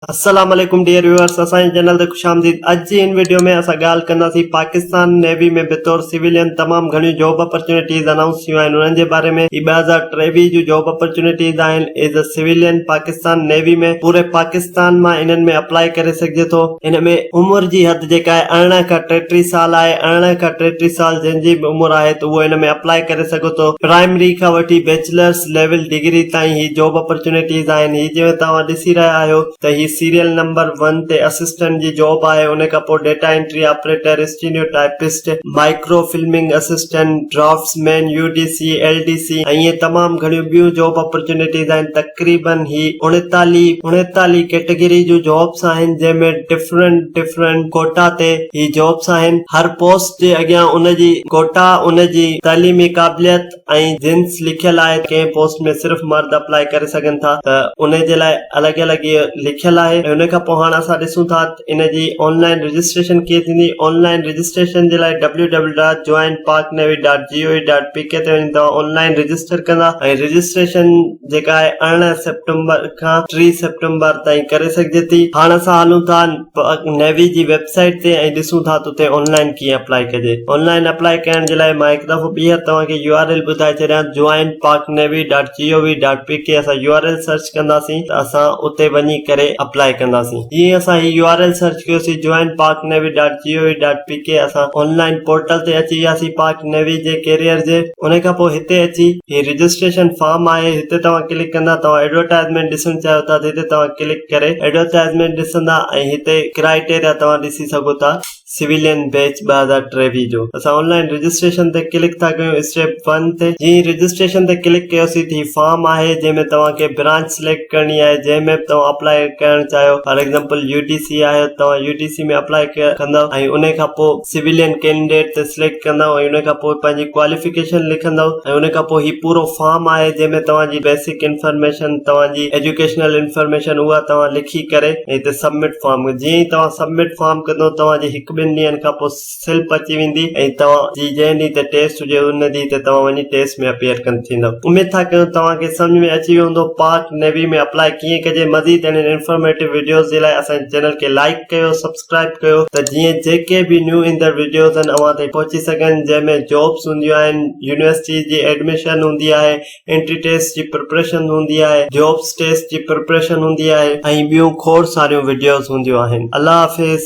अस्सलाम वालेकुम dear viewers, असांजे चैनल ते खुशामदीद। अॼु जी इन वीडियो में असां ॻाल्हि कंदासीं पाकिस्तान नेवी में बतौर सिविलियन तमामु घणियूं जॉब अपॉर्चुनिटीज़ अनाउंस थियूं आहिनि उन्हनि जे बारे में। 2023 जूं जॉब अपॉर्चुनिटीज़ आहिनि as a civilian Pakistan navy में। पूरे पाकिस्तान मां इन्हनि में अप्लाई करे सघिजे थो। इन में उमिरि जी हद जेका आहे 18 खां 33 साल आहे। 18 खां 33 साल जंहिंजी बि उमिरि आहे त उहो इन में अप्लाई करे सघो थो। प्राइमरी खां वठी बैचलर्स लेवल डिग्री ताईं ही जॉब अपॉर्चुनिटीज़ आहिनि। ही जीअं तव्हां ॾिसी रहिया आहियो त ही सीरियल नंबर 1 ते असिस्टेंट जी जॉब आहे। उन खां पोइ data entry operator, stereotypist, micro filming assistant, draftsman, UDC, LDC ऐं इहे तमामु घणियूं ॿियूं जॉब अपॉर्चुनिटीज़ आहिनि। तक़रीबन ही 39 कैटेगरी जूं जॉब्स आहिनि जंहिंमें डिफरेंट कोटा ते ही जॉब्स आहिनि। हर पोस्ट जे अॻियां उनजी कोटा, उनजी तालीमी क़ाबिलियत ऐं जिन्स लिखियल आहे। कंहिं पोस्ट में सिर्फ़ मर्द अप्लाई करे सघनि था त उन जे लाइ अलॻि अलॻि लिखियल आहे। उन खां पोइ हाणे असां ॾिसूं था इन जी ऑनलाइन रजिस्ट्रेशन कीअं थींदी। ऑनलाइन रजिस्ट्रेशन जे लाइ www.joinparknavy.gov.pk ते वञी तव्हां ऑनलाइन रजिस्टर कंदा ऐं रजिस्ट्रेशन जेका आहे 18 सितंबर खां 3 सितंबर ताईं करे सघिजे थी। हाणे असां हलूं था नेवी जी वेबसाइट ते ऐं ॾिसूं था त उते ऑनलाइन कीअं अप्लाई कजे। ऑनलाइन अप्लाई करण जे लाइ मां हिकु दफ़ो ॿीहर तव्हांखे URL ॿुधाए छॾियां, joinparknavy.gov.pk। असां URL सर्च कंदासीं त असां उते वञी करे अप्लाई कंदासीं। जीअं असां ही URL सर्च कयोसीं joinparknavy.gov.pk, असां ऑनलाइन पोर्टल ते अची वियासीं पार्क नेवी जे कैरियर जे। उन खां पोइ हिते अची ही रजिस्ट्रेशन फॉर्म आहे, हिते तव्हां क्लिक कंदा। तव्हां एडवर्टाइज़मेंट ॾिसणु चाहियो था त हिते तव्हां क्लिक करे एडवर्टाइज़मेंट ॾिसंदा ऐं हिते क्राइटेरिया तव्हां ॾिसी सघो था सिविलियन बैच 2023 जो। असां ऑनलाइन रजिस्ट्रेशन ते क्लिक था कयूं स्टेप 1 ते। जीअं रजिस्ट्रेशन ते क्लिक कयोसीं त फॉर्म आहे जंहिंमें तव्हांखे ब्रांच सिलेक्ट करणी आहे जंहिंमें तव्हां अप्लाई करणु चाहियो। फॉर एग्जांपल UDC आहे, तव्हां UDC में अप्लाई कंदव ऐं उन खां पोइ सिविलियन कैंडिडेट ते सिलेक्ट कंदव ऐं उन खां पोइ पंहिंजी क्वालिफिकेशन लिखंदव ऐं उन खां पोइ ही पूरो फॉर्म आहे जंहिंमें तव्हांजी बेसिक इंफॉर्मेशन, तव्हांजी एजुकेशनल इंफॉर्मेशन उहा तव्हां लिखी करे ऐं हिते सबमिट फॉर्म। जीअं ई तव्हां सबमिट फॉर्म कंदो तव्हांजी 1-2 ॾींहंनि खां पोइ स्लिप अची वेंदी ऐं तव्हांजी जंहिं ॾींहं ते टेस्ट हुजे उन ॾींहं ते तव्हां वञी टेस्ट में अपीयर थींदव। उमेद था कयूं तव्हांखे सम्झ में अची वियो हूंदो पार्क नेवी में अप्लाई कीअं कजे। मज़ीद इंफॉर्मेटिव वीडियोस जे लाइ असांजे चैनल खे लाइक कयो, सब्सक्राइब कयो त जीअं जेके बि न्यू ईंदड़ वीडियोस आहिनि अवां ताईं पहुची सघनि, जंहिंमें जॉब्स हूंदियूं आहिनि, यूनिवर्सिटी जी एडमिशन हूंदी आहे, एंट्री टेस्ट जी प्रिपरेशन हूंदी आहे, जॉब्स टेस्ट जी प्रिपरेशन हूंदी आहे ऐं ॿियूं खोड़ सारियूं वीडियोस हूंदियूं आहिनि। अल्लाह हाफ़िज़।